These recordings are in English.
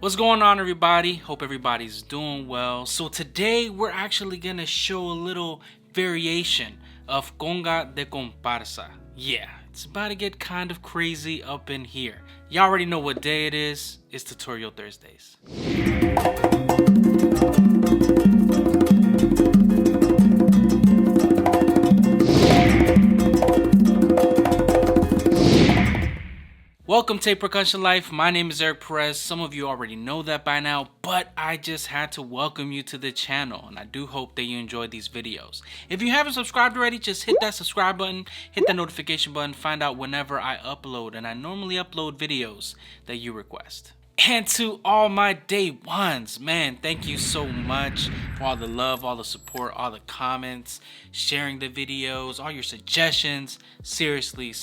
What's going on, everybody? Hope everybody's doing well. So today we're actually gonna show a little variation of Conga de Comparsa. Yeah, it's about to get kind of crazy up in here. Y'all already know what day it is. It's Tutorial Thursdays. Welcome to Percussion Life. My name is Eric Perez. Some of you already know that by now, but I just had to welcome you to the channel, and I do hope that you enjoyed these videos. If you haven't subscribed already, just hit that subscribe button, hit that notification button, find out whenever I upload, and I normally upload videos that you request. And to all my day ones, man, thank you so much for all the love, all the support, all the comments, sharing the videos, all your suggestions. Seriously,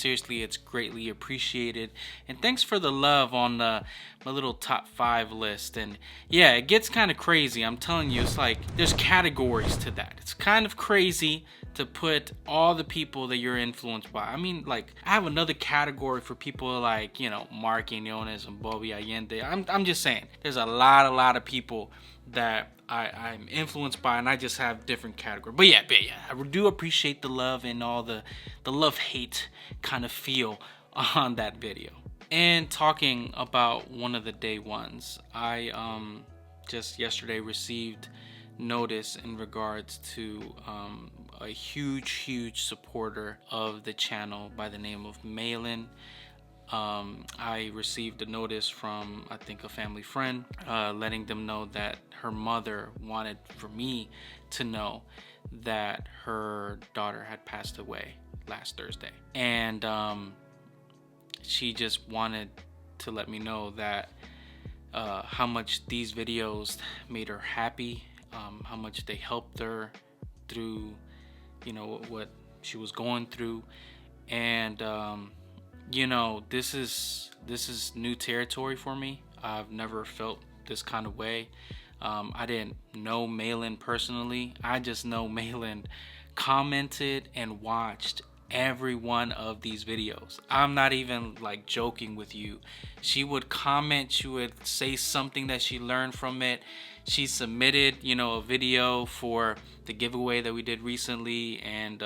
it's greatly appreciated. And thanks for the love on my little top 5 list. And yeah, it gets kind of crazy. I'm telling you, it's like there's categories to that. It's kind of crazy to put all the people that you're influenced by. I mean, like, I have another category for people like, you know, Mark Quiñones and Bobby Allende. I'm just saying, there's a lot of people that I'm influenced by, and I just have different categories. But yeah, I do appreciate the love and all the love-hate kind of feel on that video. And talking about one of the day ones, I just yesterday received notice in regards to a huge supporter of the channel by the name of MayLyn. I received a notice from, I think, a family friend, letting them know that her mother wanted for me to know that her daughter had passed away last Thursday. And she just wanted to let me know that how much these videos made her happy, how much they helped her through, you know, what she was going through. And you know, this is new territory for me. I've never felt this kind of way. I didn't know MayLyn personally. I just know MayLyn commented and watched every one of these videos. I'm not even like joking with you. She would comment, she would say something that she learned from it. She submitted, you know, a video for the giveaway that we did recently, and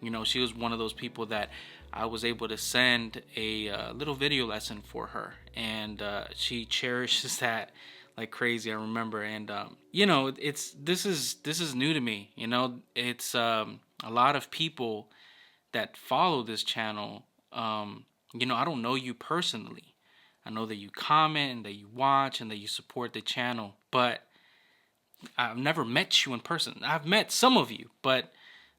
you know, she was one of those people that I was able to send a little video lesson for her, and she cherishes that like crazy. I remember, and you know, this is new to me. You know, it's a lot of people that follow this channel. You know, I don't know you personally. I know that you comment and that you watch and that you support the channel, but I've never met you in person. I've met some of you, but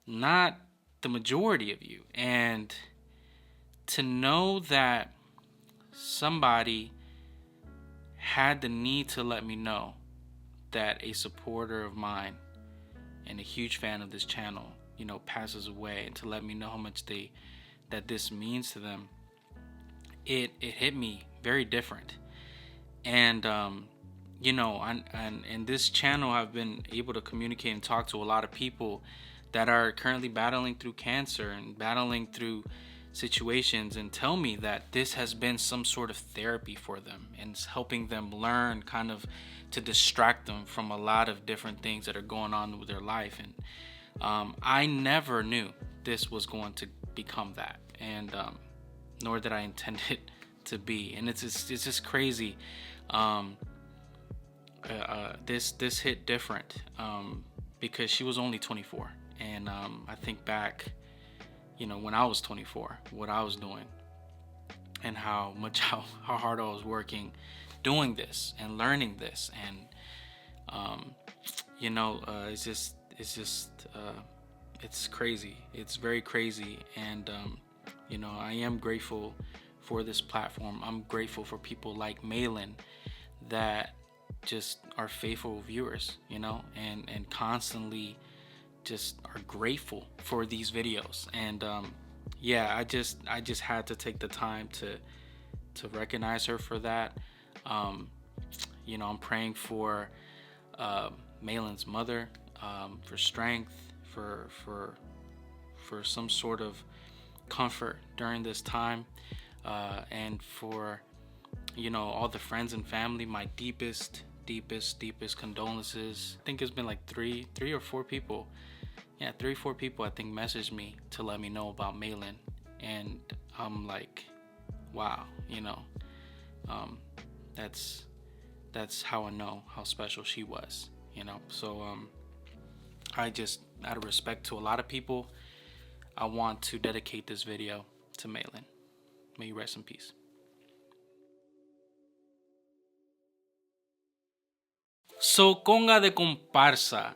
not the majority of you. And to know that somebody had the need to let me know that a supporter of mine and a huge fan of this channel, you know, passes away, and to let me know how much that this means to them, it hit me very different. And you know, and this channel, I've been able to communicate and talk to a lot of people that are currently battling through cancer and battling through situations, and tell me that this has been some sort of therapy for them, and it's helping them learn kind of to distract them from a lot of different things that are going on with their life. And I never knew this was going to become that, and nor did I intend it to be. And it's just crazy. This hit different because she was only 24, and I think back, you know, when I was 24, what I was doing, and how hard I was working doing this and learning this. And you know, it's crazy. It's very crazy. And you know, I am grateful for this platform. I'm grateful for people like MayLyn that just are faithful viewers, you know, and constantly just are grateful for these videos. And yeah, I just had to take the time to recognize her for that. You know, I'm praying for MayLyn's mother, for strength, for some sort of comfort during this time, and for you know, all the friends and family, my deepest condolences. I think it's been like three or four people. Yeah, 3 or 4 people I think messaged me to let me know about MayLyn, and I'm like, wow, you know, um, that's how I know how special she was, you know. So I just, out of respect to a lot of people, I want to dedicate this video to MayLyn. May you rest in peace. So, Conga de Comparsa.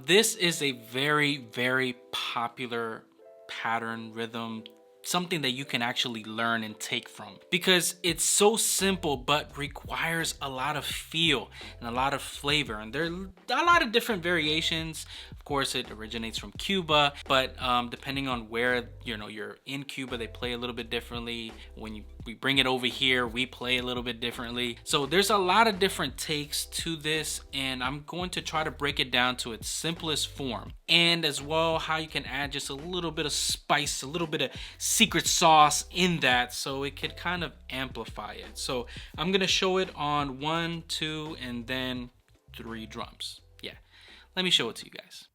This is a very popular pattern, rhythm, something that you can actually learn and take from, because it's so simple but requires a lot of feel and a lot of flavor, and there are a lot of different variations. Of course, it originates from Cuba, but depending on where you're in Cuba, they play a little bit differently. When we bring it over here, we play a little bit differently. So there's a lot of different takes to this, and I'm going to try to break it down to its simplest form, and as well how you can add just a little bit of spice, a little bit of secret sauce in that, so it could kind of amplify it. So I'm gonna show it on 1, 2, and then 3 drums. Yeah, let me show it to you guys.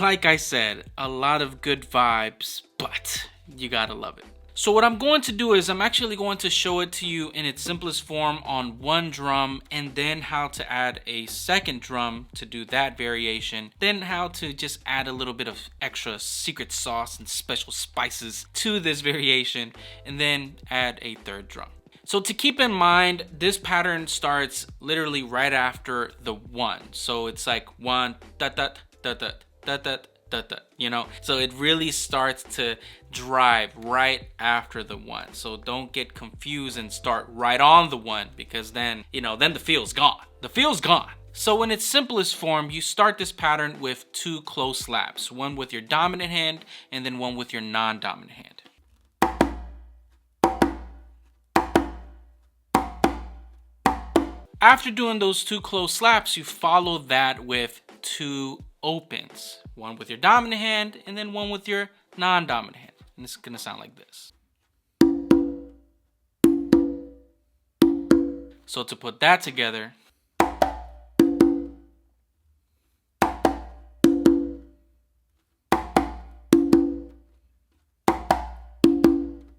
Like I said, a lot of good vibes, but you gotta love it. So what I'm going to do is I'm actually going to show it to you in its simplest form on 1 drum, and then how to add a second drum to do that variation, then how to just add a little bit of extra secret sauce and special spices to this variation, and then add a 3rd drum. So to keep in mind, this pattern starts literally right after the 1. So it's like 1, da da da da da da da da, you know. So it really starts to drive right after the 1. So don't get confused and start right on the 1, because then, then the feel's gone. The feel's gone. So in its simplest form, you start this pattern with 2 close slaps, one with your dominant hand and then one with your non-dominant hand. After doing those 2 close slaps, you follow that with 2 opens, one with your dominant hand and then one with your non-dominant hand, and it's gonna sound like this. So to put that together,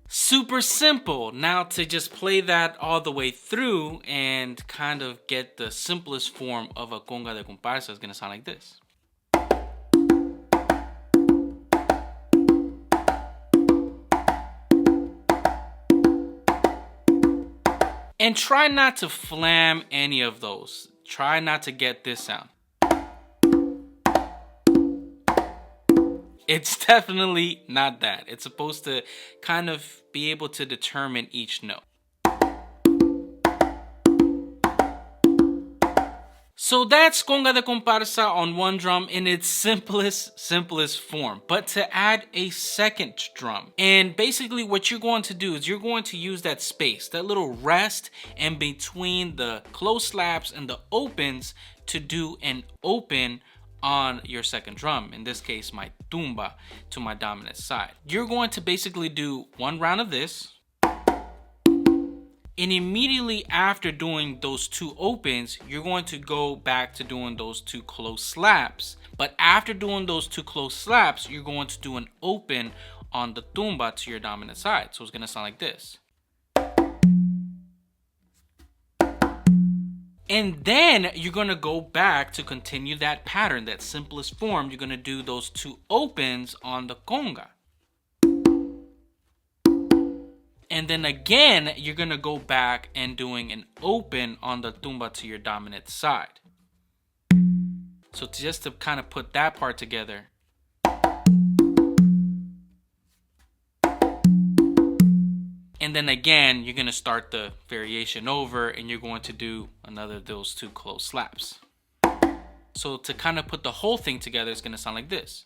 super simple. Now to just play that all the way through and kind of get the simplest form of a conga de comparsa is gonna sound like this. And try not to flam any of those. Try not to get this sound. It's definitely not that. It's supposed to kind of be able to determine each note. So that's Conga de Comparsa on 1 drum in its simplest form. But to add a second drum, and basically what you're going to do is you're going to use that space, that little rest in between the close slaps and the opens, to do an open on your second drum, in this case my tumba, to my dominant side. You're going to basically do 1 round of this, and immediately after doing those 2 opens, you're going to go back to doing those 2 close slaps. But after doing those 2 close slaps, you're going to do an open on the tumba to your dominant side. So it's gonna sound like this. And then you're gonna go back to continue that pattern, that simplest form. You're gonna do those 2 opens on the conga. And then again, you're gonna go back and doing an open on the tumba to your dominant side. So just to kind of put that part together. And then again, you're gonna start the variation over and you're going to do another of those 2 close slaps. So to kind of put the whole thing together, it's gonna sound like this.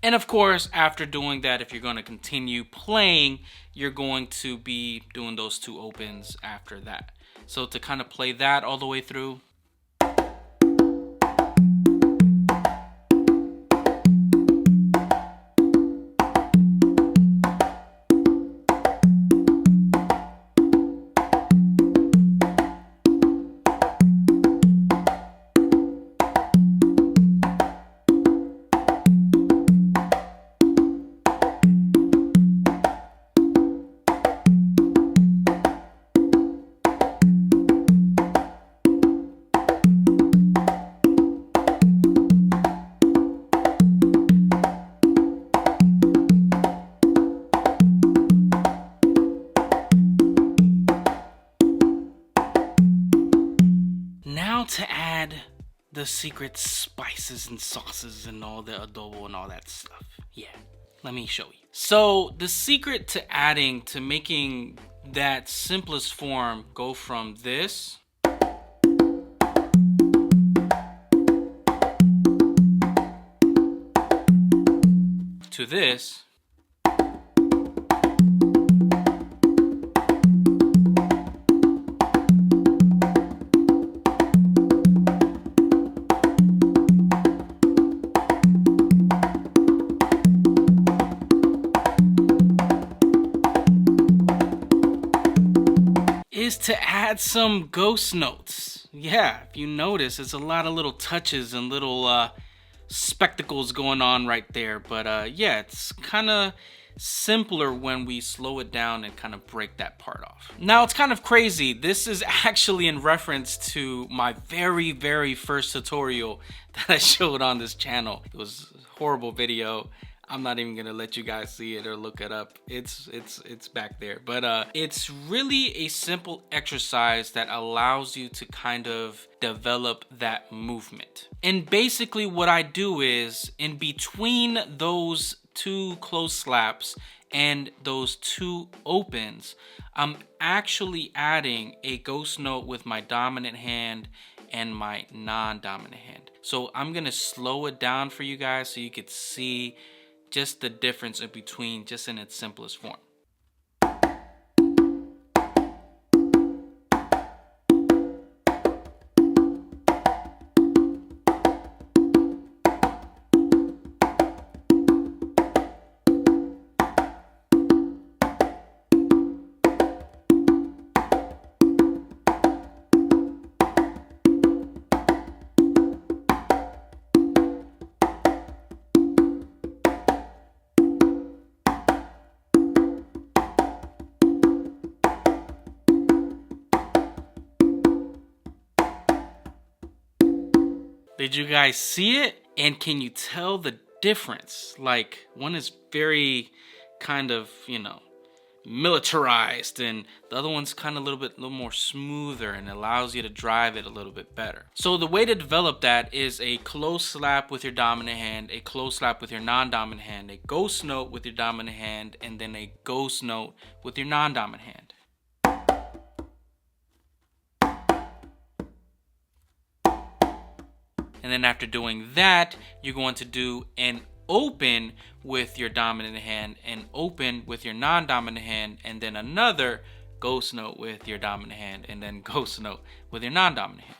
And of course, after doing that, if you're going to continue playing, you're going to be doing those 2 opens after that. So to kind of play that all the way through. To add the secret spices and sauces and all the adobo and all that stuff. Yeah, let me show you. So the secret to making that simplest form go from this to this is to add some ghost notes. Yeah, if you notice, it's a lot of little touches and little spectacles going on right there. But yeah, it's kind of simpler when we slow it down and kind of break that part off. Now, it's kind of crazy. This is actually in reference to my very first tutorial that I showed on this channel. It was a horrible video. I'm not even gonna let you guys see it or look it up. It's back there. But it's really a simple exercise that allows you to kind of develop that movement. And basically what I do is, in between those 2 close slaps and those 2 opens, I'm actually adding a ghost note with my dominant hand and my non-dominant hand. So I'm gonna slow it down for you guys so you could see just the difference in between, just in its simplest form. Did you guys see it? And can you tell the difference? Like, one is very kind of, you know, militarized, and the other one's kind of a little more smoother and allows you to drive it a little bit better. So the way to develop that is a close slap with your dominant hand, a close slap with your non-dominant hand, a ghost note with your dominant hand, and then a ghost note with your non-dominant hand. And then after doing that, you're going to do an open with your dominant hand, an open with your non-dominant hand, and then another ghost note with your dominant hand, and then ghost note with your non-dominant hand.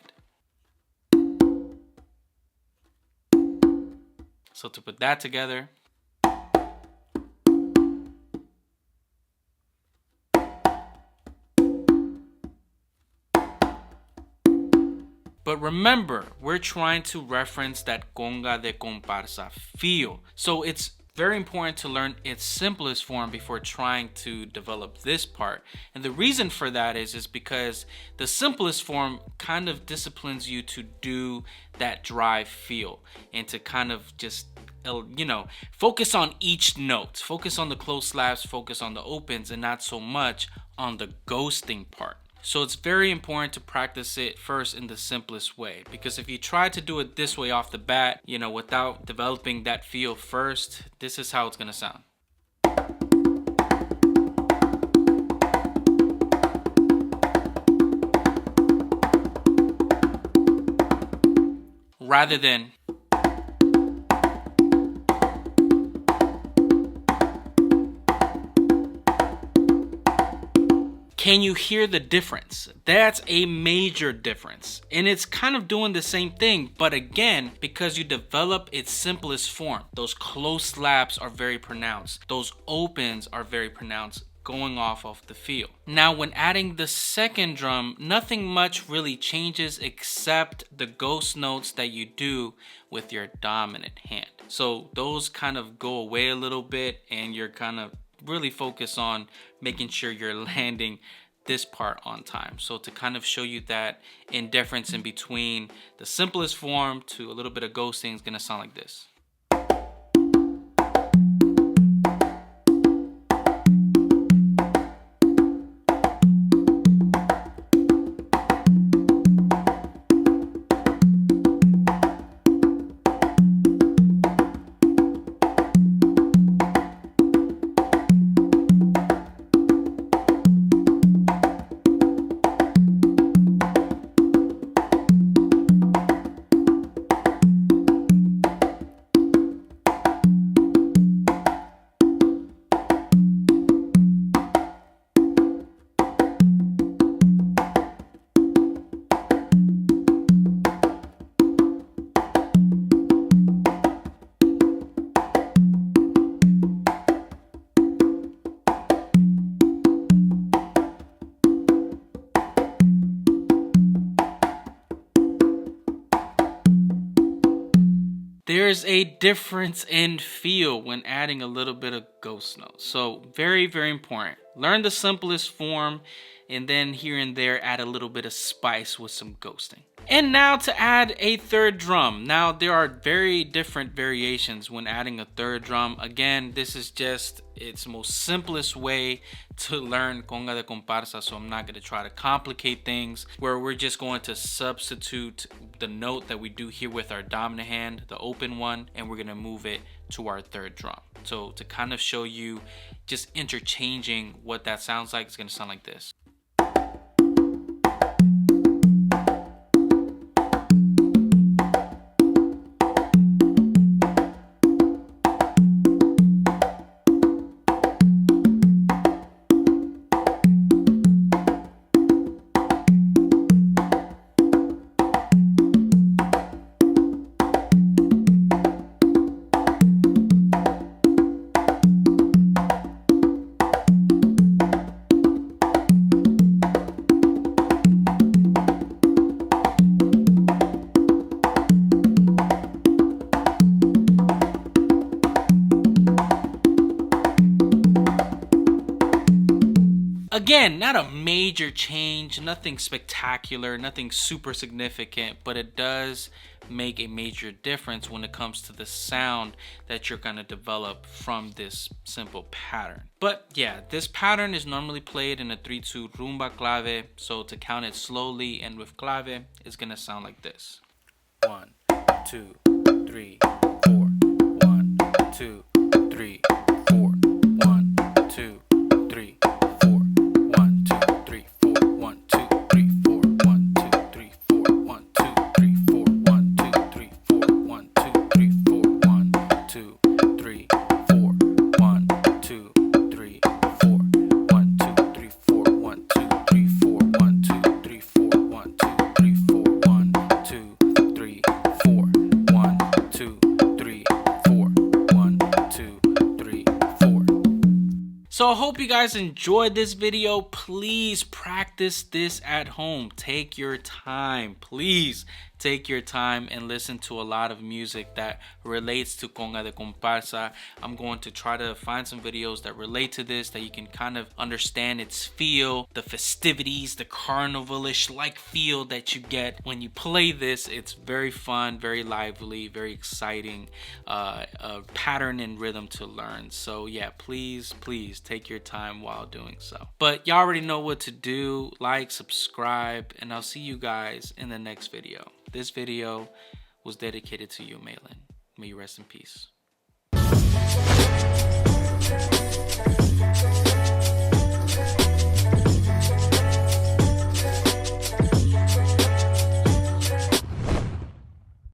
So to put that together, But remember, we're trying to reference that conga de comparsa feel. So it's very important to learn its simplest form before trying to develop this part. And the reason for that is because the simplest form kind of disciplines you to do that dry feel and to kind of just, you know, focus on each note, focus on the close slaps, focus on the opens, and not so much on the ghosting part. So it's very important to practice it first in the simplest way, because if you try to do it this way off the bat, you know, without developing that feel first, this is how it's gonna sound. Rather than can you hear the difference? That's a major difference. And it's kind of doing the same thing, but again, because you develop its simplest form, those close slaps are very pronounced. Those opens are very pronounced, going off of the feel. Now, when adding the second drum, nothing much really changes except the ghost notes that you do with your dominant hand. So those kind of go away a little bit, and you're kind of really focus on making sure you're landing this part on time. So to kind of show you that indifference in between the simplest form to a little bit of ghosting is gonna sound like this. There's a difference in feel when adding a little bit of ghost notes. So very, very important. Learn the simplest form, and then here and there add a little bit of spice with some ghosting. And now to add a third drum. Now there are very different variations when adding a third drum. Again, this is just its most simplest way to learn conga de comparsa, so I'm not going to try to complicate things, where we're just going to substitute the note that we do here with our dominant hand, the open one, and we're going to move it to our third drum. So to kind of show you just interchanging what that sounds like, it's going to sound like this. Again, not a major change, nothing spectacular, nothing super significant, but it does make a major difference when it comes to the sound that you're going to develop from this simple pattern. But yeah, this pattern is normally played in a 3/2 rumba clave, so to count it slowly and with clave, it's going to sound like this. 1, 2, 3, 4. 1, 2, 3, 4. 1, 2, 3, 4. 1, 2, 3, 4. 1, 2, 3, 4. 1, 2, 3, 4. 1, 2, 3, 4. 1, 2, 3, 4. 1, 2, 3, 4. 1, 2, 3, 4. 1, 2, 3, 4. 1, 2, 3, 4. 1, 2, 3, 4. 1, 2, 3, 4. 1, 2, 3, 4. 1, 2, 3, 4. 1, 2, 3, 4. 1, 2, 3, So I hope you guys enjoyed this video. Please practice this at home. Take your time. Please take your time and listen to a lot of music that relates to Conga de Comparsa. I'm going to try to find some videos that relate to this, that you can kind of understand its feel, the festivities, the carnivalish like feel that you get when you play this. It's very fun, very lively, very exciting, pattern and rhythm to learn. So yeah, please take your time while doing so. But y'all already know what to do. Like, subscribe, and I'll see you guys in the next video. This video was dedicated to you, MayLyn. May you rest in peace.